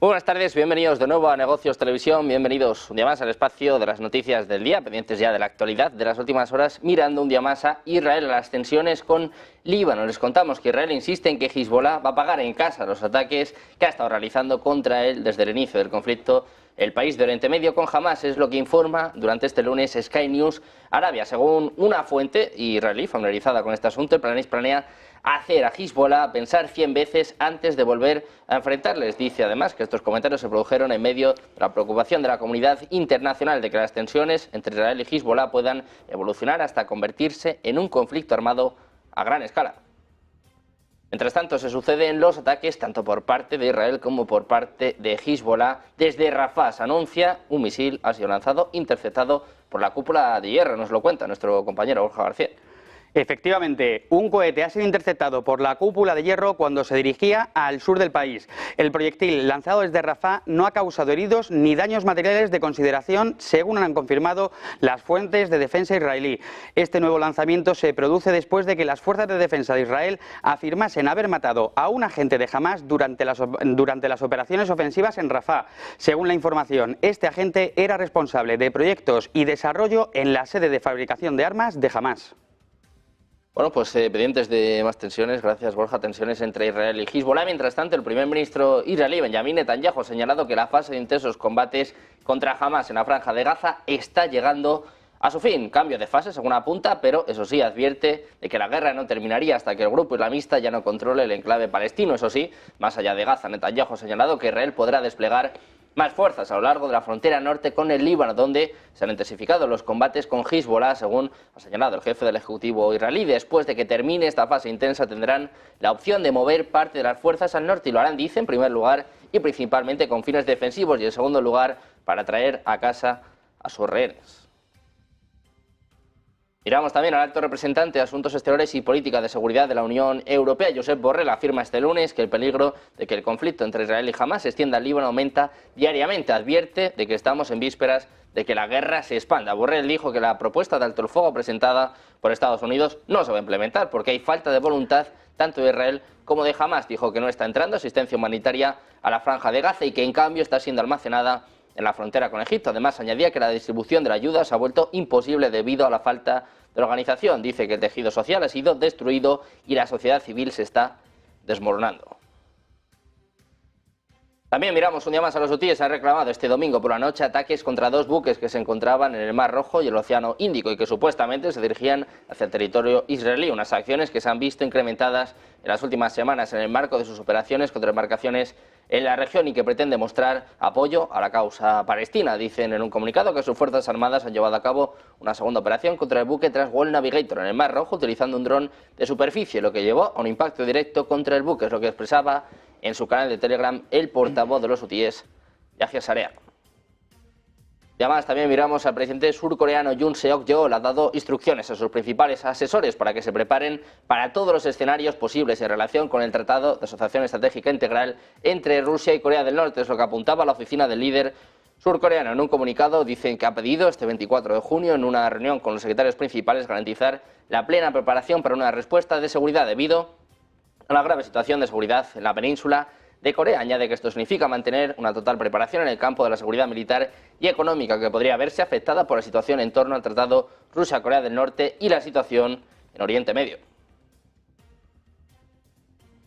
Buenas tardes, bienvenidos de nuevo a Negocios Televisión, bienvenidos un día más al espacio de las noticias del día, pendientes ya de la actualidad de las últimas horas, mirando un día más a Israel, a las tensiones con Líbano. Les contamos que Israel insiste en que Hezbollah va a pagar en casa los ataques que ha estado realizando contra él desde el inicio del conflicto. El país de Oriente Medio con Hamas es lo que informa durante este lunes Sky News Arabia. Según una fuente israelí familiarizada con este asunto, el país planea hacer a Hezbollah pensar 100 veces antes de volver a enfrentarles. Dice además que estos comentarios se produjeron en medio de la preocupación de la comunidad internacional de que las tensiones entre Israel y Hezbollah puedan evolucionar hasta convertirse en un conflicto armado a gran escala. Mientras tanto, se suceden los ataques tanto por parte de Israel como por parte de Hezbollah. Desde Rafah se anuncia un misil ha sido lanzado, interceptado por la cúpula de hierro. Nos lo cuenta nuestro compañero Borja García. Efectivamente, un cohete ha sido interceptado por la cúpula de hierro cuando se dirigía al sur del país. El proyectil lanzado desde Rafah no ha causado heridos ni daños materiales de consideración, según han confirmado las fuentes de defensa israelí. Este nuevo lanzamiento se produce después de que las fuerzas de defensa de Israel afirmasen haber matado a un agente de Hamas durante las operaciones ofensivas en Rafah. Según la información, este agente era responsable de proyectos y desarrollo en la sede de fabricación de armas de Hamas. Bueno, pues pendientes de más tensiones, gracias Borja, tensiones entre Israel y Hezbollah. Mientras tanto, el primer ministro israelí, Benjamin Netanyahu, ha señalado que la fase de intensos combates contra Hamas en la franja de Gaza está llegando a su fin. Cambio de fase, según apunta, pero eso sí, advierte de que la guerra no terminaría hasta que el grupo islamista ya no controle el enclave palestino. Eso sí, más allá de Gaza, Netanyahu ha señalado que Israel podrá desplegar más fuerzas a lo largo de la frontera norte con el Líbano, donde se han intensificado los combates con Hezbollah, según ha señalado el jefe del Ejecutivo israelí. Después de que termine esta fase intensa, tendrán la opción de mover parte de las fuerzas al norte, y lo harán, dice, en primer lugar y principalmente con fines defensivos, y en segundo lugar para traer a casa a sus rehenes. Miramos también al alto representante de Asuntos Exteriores y Política de Seguridad de la Unión Europea, Josep Borrell, afirma este lunes que el peligro de que el conflicto entre Israel y Hamas se extienda al Líbano aumenta diariamente. Advierte de que estamos en vísperas de que la guerra se expanda. Borrell dijo que la propuesta de alto el fuego presentada por Estados Unidos no se va a implementar porque hay falta de voluntad tanto de Israel como de Hamas. Dijo que no está entrando asistencia humanitaria a la franja de Gaza y que en cambio está siendo almacenada en la frontera con Egipto. Además, añadía que la distribución de la ayuda se ha vuelto imposible debido a la falta de organización. Dice que el tejido social ha sido destruido y la sociedad civil se está desmoronando. También miramos un día más a los hutíes. Han reclamado este domingo por la noche ataques contra dos buques que se encontraban en el Mar Rojo y el Océano Índico y que supuestamente se dirigían hacia el territorio israelí. Unas acciones que se han visto incrementadas en las últimas semanas en el marco de sus operaciones contra embarcaciones en la región y que pretende mostrar apoyo a la causa palestina. Dicen en un comunicado que sus fuerzas armadas han llevado a cabo una segunda operación contra el buque Transworld Navigator en el Mar Rojo utilizando un dron de superficie, lo que llevó a un impacto directo contra el buque, es lo que expresaba en su canal de Telegram el portavoz de los hutíes, Yahya Sarea. Y además también miramos al presidente surcoreano Yoon Seok-yeol. Ha dado instrucciones a sus principales asesores para que se preparen para todos los escenarios posibles en relación con el Tratado de Asociación Estratégica Integral entre Rusia y Corea del Norte. Es lo que apuntaba la oficina del líder surcoreano. En un comunicado dicen que ha pedido este 24 de junio en una reunión con los secretarios principales garantizar la plena preparación para una respuesta de seguridad debido a la grave situación de seguridad en la península de Corea. Añade que esto significa mantener una total preparación en el campo de la seguridad militar y económica que podría verse afectada por la situación en torno al Tratado Rusia-Corea del Norte y la situación en Oriente Medio.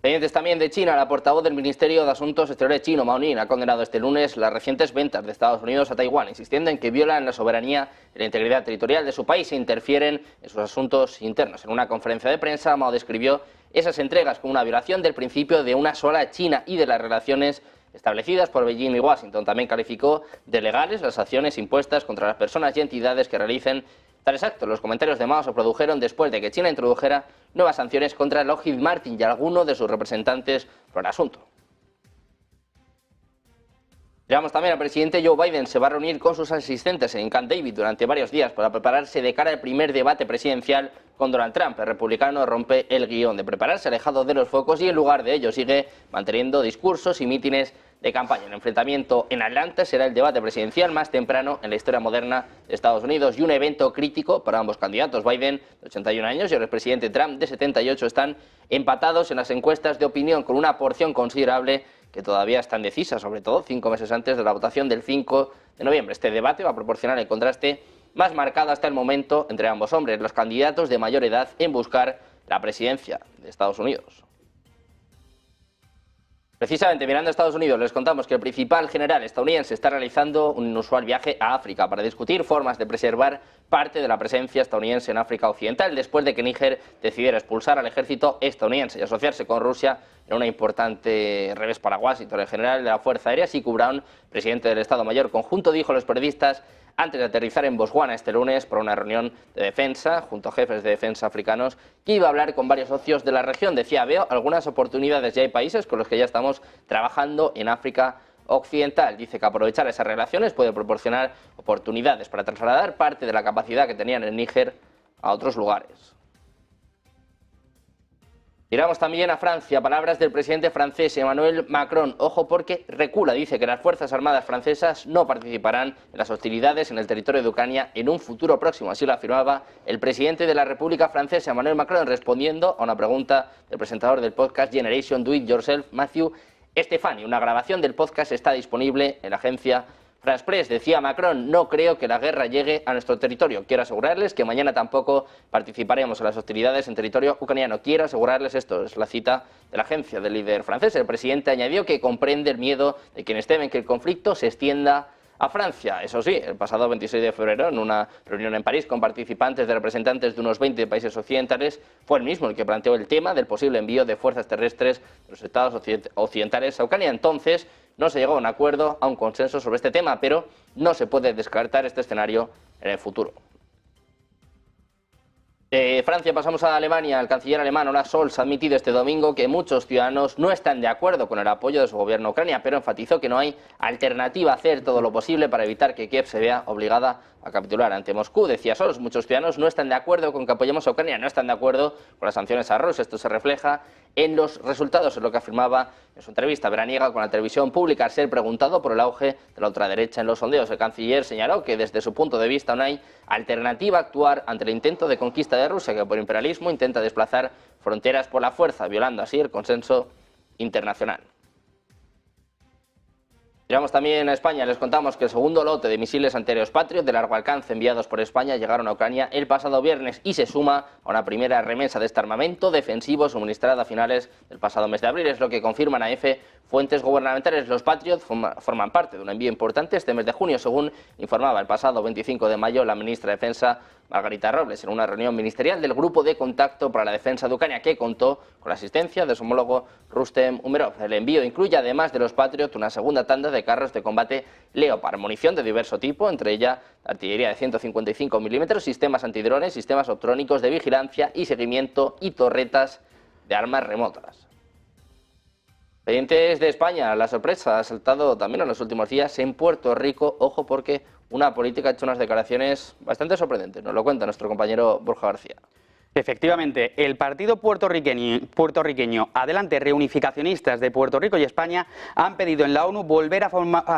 Pendientes también de China, la portavoz del Ministerio de Asuntos Exteriores chino, Mao Ning, ha condenado este lunes las recientes ventas de Estados Unidos a Taiwán, insistiendo en que violan la soberanía y la integridad territorial de su país e interfieren en sus asuntos internos. En una conferencia de prensa, Mao describió esas entregas como una violación del principio de una sola China y de las relaciones establecidas por Beijing y Washington. También calificó de legales las acciones impuestas contra las personas y entidades que realicen tales actos. Los comentarios de Mao se produjeron después de que China introdujera nuevas sanciones contra Lockheed Martin y algunos de sus representantes por el asunto. Miramos también al presidente Joe Biden. Se va a reunir con sus asistentes en Camp David durante varios días para prepararse de cara al primer debate presidencial con Donald Trump. El republicano rompe el guión de prepararse alejado de los focos y en lugar de ello sigue manteniendo discursos y mítines de campaña. El enfrentamiento en Atlanta será el debate presidencial más temprano en la historia moderna de Estados Unidos y un evento crítico para ambos candidatos. Biden, de 81 años, y el expresidente Trump, de 78, están empatados en las encuestas de opinión con una porción considerable que todavía está indecisa, sobre todo 5 meses antes de la votación del 5 de noviembre. Este debate va a proporcionar el contraste más marcado hasta el momento entre ambos hombres, los candidatos de mayor edad en buscar la presidencia de Estados Unidos. Precisamente mirando a Estados Unidos, les contamos que el principal general estadounidense está realizando un inusual viaje a África para discutir formas de preservar parte de la presencia estadounidense en África Occidental, después de que Níger decidiera expulsar al ejército estadounidense y asociarse con Rusia en una importante revés para Washington. El general de la Fuerza Aérea, Siku Brown, presidente del Estado Mayor Conjunto, dijo a los periodistas antes de aterrizar en Botswana este lunes para una reunión de defensa junto a jefes de defensa africanos, que iba a hablar con varios socios de la región. Decía: veo algunas oportunidades, ya hay países con los que ya estamos trabajando en África Occidental. Dice que aprovechar esas relaciones puede proporcionar oportunidades para trasladar parte de la capacidad que tenían en Níger a otros lugares. Miramos también a Francia, palabras del presidente francés Emmanuel Macron. Ojo, porque recula, dice que las Fuerzas Armadas francesas no participarán en las hostilidades en el territorio de Ucrania en un futuro próximo. Así lo afirmaba el presidente de la República Francesa, Emmanuel Macron, respondiendo a una pregunta del presentador del podcast Generation Do It Yourself, Matthew Stefani. Una grabación del podcast está disponible en la agencia France Press. Decía Macron: no creo que la guerra llegue a nuestro territorio. Quiero asegurarles que mañana tampoco participaremos en las hostilidades en territorio ucraniano. Quiero asegurarles esto. Es la cita de la agencia del líder francés. El presidente añadió que comprende el miedo de quienes temen que el conflicto se extienda a Francia. Eso sí, el pasado 26 de febrero, en una reunión en París con participantes de representantes de unos 20 países occidentales, fue él mismo el que planteó el tema del posible envío de fuerzas terrestres de los estados occidentales a Ucrania. Entonces, no se llegó a un acuerdo, a un consenso sobre este tema, pero no se puede descartar este escenario en el futuro. De Francia pasamos a Alemania. El canciller alemán Olaf Scholz ha admitido este domingo que muchos ciudadanos no están de acuerdo con el apoyo de su gobierno a Ucrania, pero enfatizó que no hay alternativa a hacer todo lo posible para evitar que Kiev se vea obligada a capitular ante Moscú. Decía Scholz: muchos ciudadanos no están de acuerdo con que apoyemos a Ucrania, no están de acuerdo con las sanciones a Rusia. Esto se refleja en los resultados, es lo que afirmaba en su entrevista veraniega con la televisión pública al ser preguntado por el auge de la ultraderecha en los sondeos. El canciller señaló que desde su punto de vista no hay alternativa a actuar ante el intento de conquista de Rusia, que por imperialismo intenta desplazar fronteras por la fuerza, violando así el consenso internacional. Miramos también a España. Les contamos que el segundo lote de misiles antiaéreos Patriot de largo alcance enviados por España llegaron a Ucrania el pasado viernes y se suma a una primera remesa de este armamento defensivo suministrada a finales del pasado mes de abril. Es lo que confirman a EFE fuentes gubernamentales. Los Patriot forman parte de un envío importante este mes de junio, según informaba el pasado 25 de mayo la ministra de Defensa Margarita Robles en una reunión ministerial del Grupo de Contacto para la Defensa de Ucrania, que contó con la asistencia de su homólogo Rustem Umerov. El envío incluye, además de los Patriot, una segunda tanda de carros de combate Leopard, munición de diverso tipo, entre ella artillería de 155 milímetros, sistemas antidrones, sistemas optrónicos de vigilancia y seguimiento y torretas de armas remotas. Pendientes de España, la sorpresa ha saltado también en los últimos días en Puerto Rico. Ojo, porque una política ha hecho unas declaraciones bastante sorprendentes. Nos lo cuenta nuestro compañero Borja García. Efectivamente, el partido puertorriqueño Adelante Reunificacionistas de Puerto Rico y España han pedido en la ONU volver a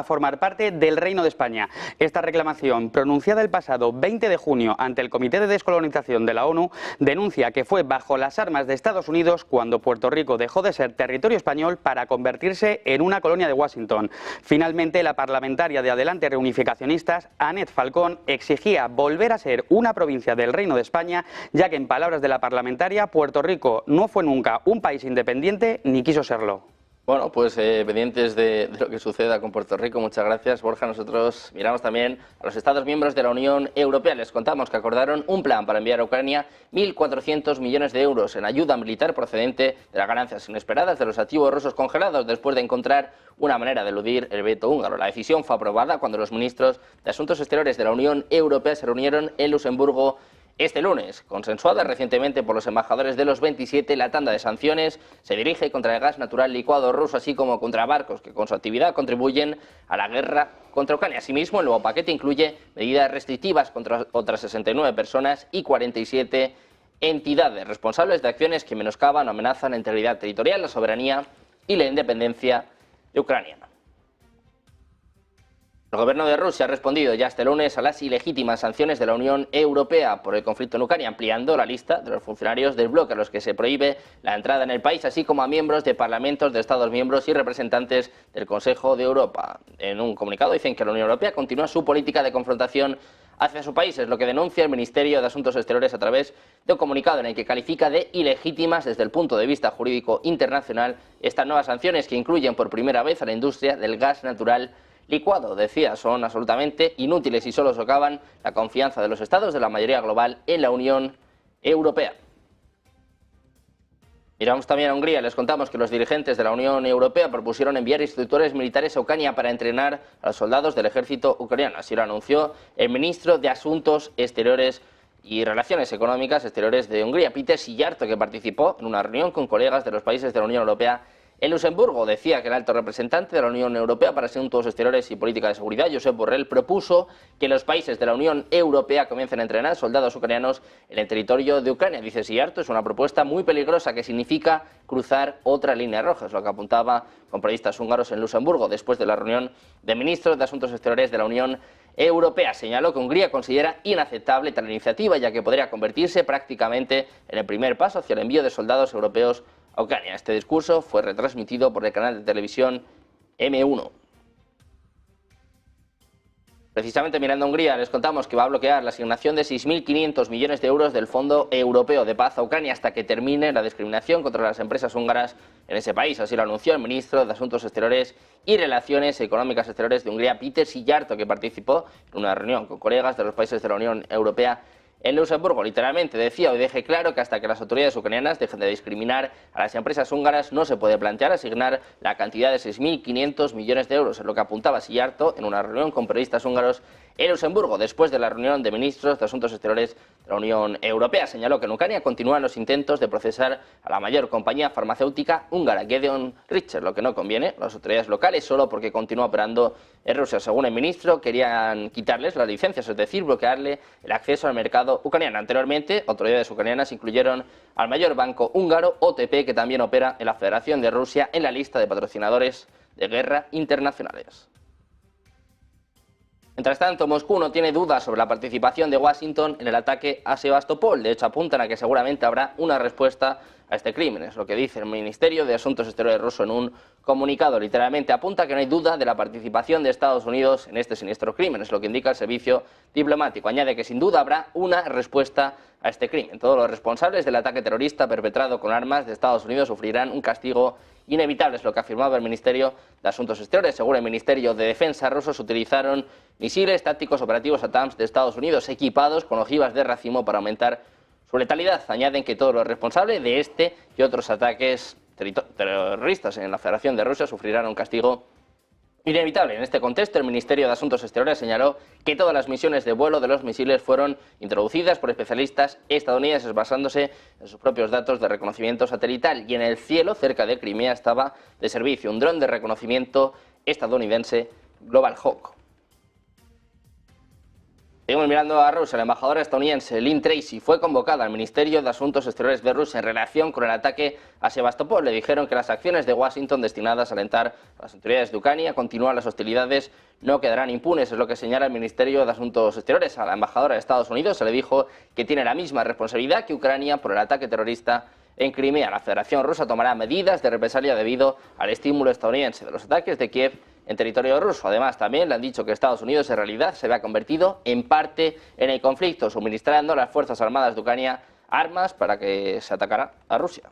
formar parte del Reino de España. Esta reclamación, pronunciada el pasado 20 de junio ante el Comité de Descolonización de la ONU, denuncia que fue bajo las armas de Estados Unidos cuando Puerto Rico dejó de ser territorio español para convertirse en una colonia de Washington. Finalmente, la parlamentaria de Adelante Reunificacionistas, Annette Falcón, exigía volver a ser una provincia del Reino de España, ya que en palabras de la parlamentaria, Puerto Rico no fue nunca un país independiente ni quiso serlo. Bueno, pues pendientes de lo que suceda con Puerto Rico. Muchas gracias, Borja. Nosotros miramos también a los Estados miembros de la Unión Europea. Les contamos que acordaron un plan para enviar a Ucrania 1.400 millones de euros en ayuda militar procedente de las ganancias inesperadas de los activos rusos congelados, después de encontrar una manera de eludir el veto húngaro. La decisión fue aprobada cuando los ministros de Asuntos Exteriores de la Unión Europea se reunieron en Luxemburgo este lunes. Consensuada recientemente por los embajadores de los 27, la tanda de sanciones se dirige contra el gas natural licuado ruso, así como contra barcos que con su actividad contribuyen a la guerra contra Ucrania. Asimismo, el nuevo paquete incluye medidas restrictivas contra otras 69 personas y 47 entidades responsables de acciones que menoscaban o amenazan la integridad territorial, la soberanía y la independencia de Ucrania. El gobierno de Rusia ha respondido ya este lunes a las ilegítimas sanciones de la Unión Europea por el conflicto en Ucrania, ampliando la lista de los funcionarios del bloque a los que se prohíbe la entrada en el país, así como a miembros de parlamentos de Estados miembros y representantes del Consejo de Europa. En un comunicado dicen que la Unión Europea continúa su política de confrontación hacia su país, es lo que denuncia el Ministerio de Asuntos Exteriores a través de un comunicado en el que califica de ilegítimas desde el punto de vista jurídico internacional estas nuevas sanciones que incluyen por primera vez a la industria del gas natural licuado. Decía, son absolutamente inútiles y solo socavan la confianza de los estados de la mayoría global en la Unión Europea. Miramos también a Hungría. Les contamos que los dirigentes de la Unión Europea propusieron enviar instructores militares a Ucrania para entrenar a los soldados del ejército ucraniano. Así lo anunció el ministro de Asuntos Exteriores y Relaciones Económicas Exteriores de Hungría, Péter Szijjártó, que participó en una reunión con colegas de los países de la Unión Europea en Luxemburgo. Decía que el alto representante de la Unión Europea para Asuntos Exteriores y Política de Seguridad, Josep Borrell, propuso que los países de la Unión Europea comiencen a entrenar soldados ucranianos en el territorio de Ucrania. Dice Szijjártó, es una propuesta muy peligrosa que significa cruzar otra línea roja, es lo que apuntaba con periodistas húngaros en Luxemburgo después de la reunión de ministros de Asuntos Exteriores de la Unión Europea. Señaló que Hungría considera inaceptable tal iniciativa, ya que podría convertirse prácticamente en el primer paso hacia el envío de soldados europeos a Ucrania. Este discurso fue retransmitido por el canal de televisión M1. Precisamente mirando a Hungría, les contamos que va a bloquear la asignación de 6.500 millones de euros del Fondo Europeo de Paz a Ucrania hasta que termine la discriminación contra las empresas húngaras en ese país. Así lo anunció el ministro de Asuntos Exteriores y Relaciones Económicas Exteriores de Hungría, Péter Szijjártó, que participó en una reunión con colegas de los países de la Unión Europea en Luxemburgo. Literalmente decía, hoy deje claro que hasta que las autoridades ucranianas dejen de discriminar a las empresas húngaras no se puede plantear asignar la cantidad de 6.500 millones de euros, es lo que apuntaba Szijjártó en una reunión con periodistas húngaros en Luxemburgo, después de la reunión de ministros de Asuntos Exteriores de la Unión Europea. Señaló que en Ucrania continúan los intentos de procesar a la mayor compañía farmacéutica húngara, Gedeon Richter, lo que no conviene a las autoridades locales solo porque continúa operando en Rusia. Según el ministro, querían quitarles las licencias, es decir, bloquearle el acceso al mercado ucraniano. Anteriormente, autoridades ucranianas incluyeron al mayor banco húngaro, OTP, que también opera en la Federación de Rusia, en la lista de patrocinadores de guerra internacionales. Mientras tanto, Moscú no tiene dudas sobre la participación de Washington en el ataque a Sebastopol. De hecho, apuntan a que seguramente habrá una respuesta a este crimen. Es lo que dice el Ministerio de Asuntos Exteriores ruso en un comunicado. Literalmente apunta que no hay duda de la participación de Estados Unidos en este siniestro crimen. Es lo que indica el servicio diplomático. Añade que sin duda habrá una respuesta a este crimen. Todos los responsables del ataque terrorista perpetrado con armas de Estados Unidos sufrirán un castigo inevitable, es lo que afirmaba el Ministerio de Asuntos Exteriores. Según el Ministerio de Defensa ruso, se utilizaron misiles tácticos operativos ATACMS de Estados Unidos equipados con ojivas de racimo para aumentar su letalidad. Añaden que todos los responsables de este y otros ataques terroristas en la Federación de Rusia sufrirán un castigo inevitable. En este contexto, el Ministerio de Asuntos Exteriores señaló que todas las misiones de vuelo de los misiles fueron introducidas por especialistas estadounidenses basándose en sus propios datos de reconocimiento satelital, y en el cielo cerca de Crimea estaba de servicio un dron de reconocimiento estadounidense Global Hawk. Seguimos mirando a Rusia. La embajadora estadounidense Lynn Tracy fue convocada al Ministerio de Asuntos Exteriores de Rusia en relación con el ataque a Sebastopol. Le dijeron que las acciones de Washington destinadas a alentar a las autoridades de Ucrania continúan las hostilidades, no quedarán impunes, es lo que señala el Ministerio de Asuntos Exteriores. A la embajadora de Estados Unidos se le dijo que tiene la misma responsabilidad que Ucrania por el ataque terrorista en Crimea. La Federación Rusa tomará medidas de represalia debido al estímulo estadounidense de los ataques de Kiev en territorio ruso. Además, también le han dicho que Estados Unidos en realidad se había convertido en parte en el conflicto, suministrando a las Fuerzas Armadas de Ucrania armas para que se atacara a Rusia.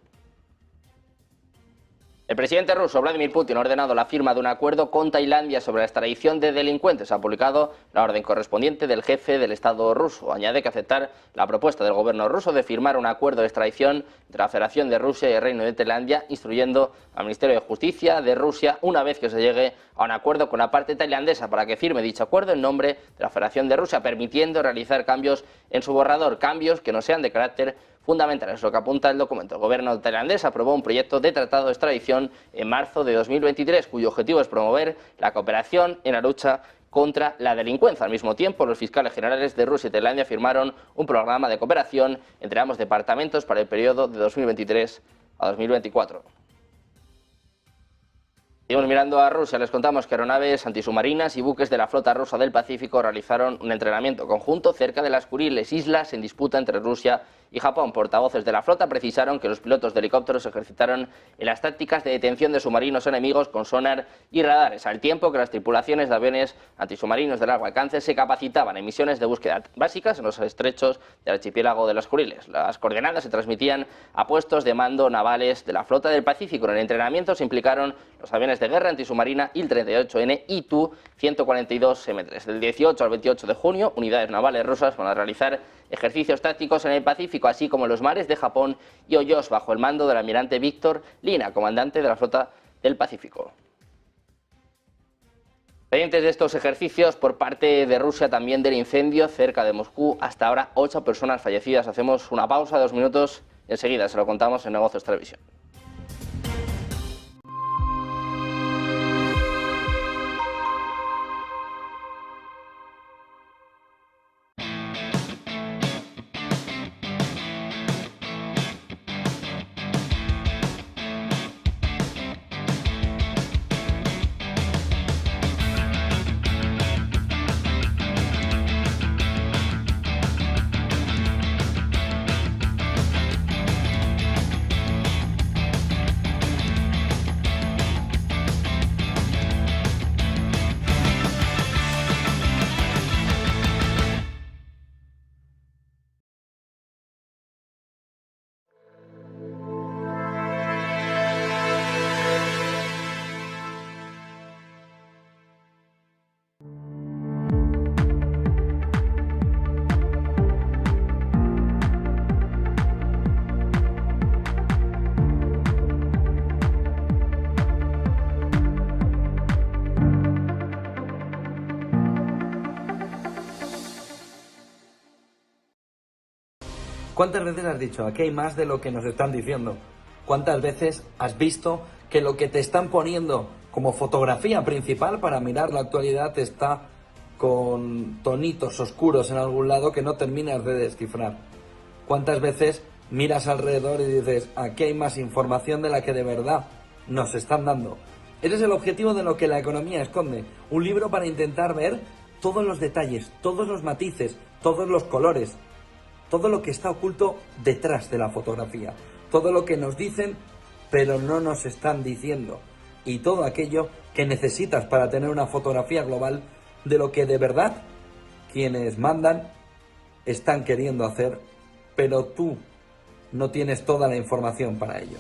El presidente ruso Vladimir Putin ha ordenado la firma de un acuerdo con Tailandia sobre la extradición de delincuentes. Ha publicado la orden correspondiente del jefe del Estado ruso. Añade que aceptar la propuesta del gobierno ruso de firmar un acuerdo de extradición entre la Federación de Rusia y el Reino de Tailandia, instruyendo al Ministerio de Justicia de Rusia una vez que se llegue a un acuerdo con la parte tailandesa para que firme dicho acuerdo en nombre de la Federación de Rusia, permitiendo realizar cambios en su borrador, cambios que no sean de carácter fundamental. Es lo que apunta el documento. El gobierno tailandés aprobó un proyecto de tratado de extradición en marzo de 2023, cuyo objetivo es promover la cooperación en la lucha contra la delincuencia. Al mismo tiempo, los fiscales generales de Rusia y Tailandia firmaron un programa de cooperación entre ambos departamentos para el periodo de 2023 a 2024. Seguimos mirando a Rusia. Les contamos que aeronaves antisubmarinas y buques de la flota rusa del Pacífico realizaron un entrenamiento conjunto cerca de las Kuriles, islas en disputa entre Rusia y Japón. Portavoces de la flota precisaron que los pilotos de helicópteros se ejercitaron en las tácticas de detención de submarinos enemigos con sonar y radares, al tiempo que las tripulaciones de aviones antisubmarinos de largo alcance se capacitaban en misiones de búsqueda básicas en los estrechos del archipiélago de las Kuriles. Las coordenadas se transmitían a puestos de mando navales de la flota del Pacífico. En el entrenamiento se implicaron los aviones de guerra antisubmarina Il-38N y Tu-142M3. Del 18 al 28 de junio, unidades navales rusas van a realizar ejercicios tácticos en el Pacífico, así como en los mares de Japón y Hoyos, bajo el mando del almirante Víctor Lina, comandante de la flota del Pacífico. Pendientes de estos ejercicios por parte de Rusia, también del incendio cerca de Moscú. Hasta ahora 8 personas fallecidas. Hacemos una pausa de 2 minutos y enseguida se lo contamos en Negocios Televisión. ¿Cuántas veces has dicho, aquí hay más de lo que nos están diciendo? ¿Cuántas veces has visto que lo que te están poniendo como fotografía principal para mirar la actualidad está con tonitos oscuros en algún lado que no terminas de descifrar? ¿Cuántas veces miras alrededor y dices, aquí hay más información de la que de verdad nos están dando? Ese es el objetivo de lo que la economía esconde. Un libro para intentar ver todos los detalles, todos los matices, todos los colores, todo lo que está oculto detrás de la fotografía, todo lo que nos dicen pero no nos están diciendo, y todo aquello que necesitas para tener una fotografía global de lo que de verdad quienes mandan están queriendo hacer, pero tú no tienes toda la información para ello.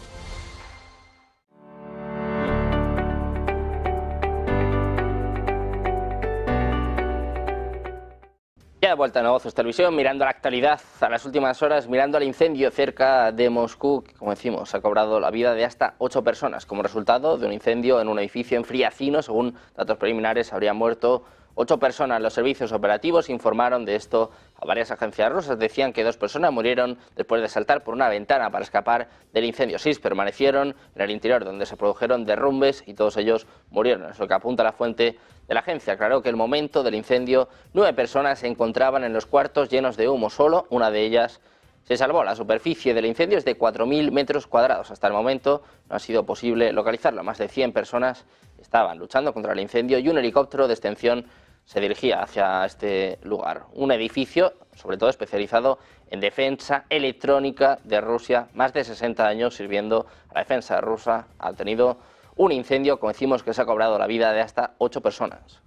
Ya de vuelta a Negocios Televisión, mirando la actualidad a las últimas horas, mirando al incendio cerca de Moscú, que, como decimos, ha cobrado la vida de hasta 8 personas. Como resultado de un incendio en un edificio en Friacino, según datos preliminares, habrían muerto 8 personas. Los servicios operativos informaron de esto a varias agencias rusas. Decían que 2 personas murieron después de saltar por una ventana para escapar del incendio. 6 permanecieron en el interior, donde se produjeron derrumbes, y todos ellos murieron. Es lo que apunta la fuente de la agencia. Aclaró que el momento del incendio 9 personas se encontraban en los cuartos llenos de humo. Solo una de ellas se salvó. La superficie del incendio es de 4.000 metros cuadrados. Hasta el momento no ha sido posible localizarlo. Más de 100 personas estaban luchando contra el incendio y un helicóptero de extinción se dirigía hacia este lugar. Un edificio, sobre todo especializado en defensa electrónica de Rusia, más de 60 años sirviendo a la defensa rusa, ha tenido un incendio, como decimos, que se ha cobrado la vida de hasta 8 personas.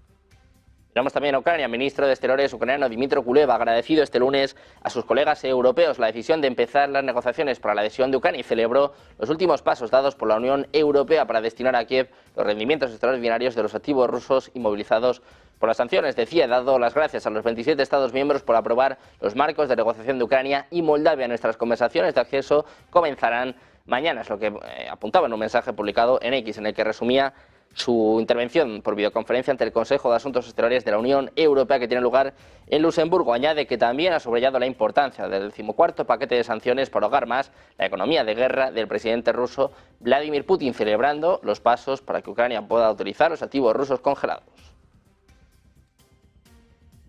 Miramos también a Ucrania. El ministro de Exteriores ucraniano Dmytro Kuleba ha agradecido este lunes a sus colegas europeos la decisión de empezar las negociaciones para la adhesión de Ucrania y celebró los últimos pasos dados por la Unión Europea para destinar a Kiev los rendimientos extraordinarios de los activos rusos inmovilizados por las sanciones. Decía, he dado las gracias a los 27 Estados miembros por aprobar los marcos de negociación de Ucrania y Moldavia. Nuestras conversaciones de acceso comenzarán mañana, es lo que apuntaba en un mensaje publicado en X, en el que resumía su intervención por videoconferencia ante el Consejo de Asuntos Exteriores de la Unión Europea, que tiene lugar en Luxemburgo. Añade que también ha subrayado la importancia del 14º paquete de sanciones para ahogar más la economía de guerra del presidente ruso Vladimir Putin, celebrando los pasos para que Ucrania pueda utilizar los activos rusos congelados.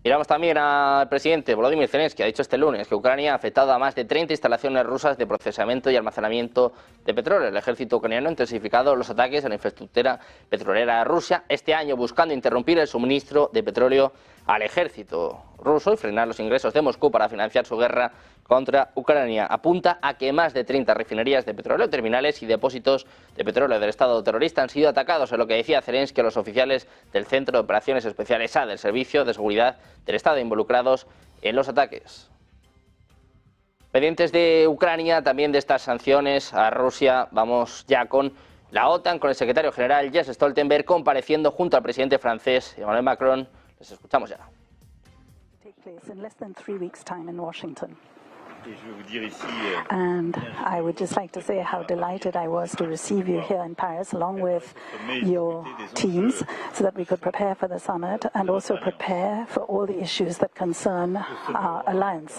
Miramos también al presidente Volodymyr Zelensky, ha dicho este lunes que Ucrania ha afectado a más de 30 instalaciones rusas de procesamiento y almacenamiento de petróleo. El ejército ucraniano ha intensificado los ataques a la infraestructura petrolera de Rusia este año, buscando interrumpir el suministro de petróleo al ejército ruso y frenar los ingresos de Moscú para financiar su guerra contra Ucrania. Apunta a que más de 30 refinerías de petróleo, terminales y depósitos de petróleo del Estado terrorista han sido atacados, en lo que decía Zelensky, los oficiales del Centro de Operaciones Especiales A del Servicio de Seguridad del Estado involucrados en los ataques. Pendientes de Ucrania, también de estas sanciones a Rusia, vamos ya con la OTAN, con el secretario general Jens Stoltenberg compareciendo junto al presidente francés Emmanuel Macron. Les escuchamos ya. And I would just like to say how delighted I was to receive you here in Paris along with your teams so that we could prepare for the summit and also prepare for all the issues that concern our alliance.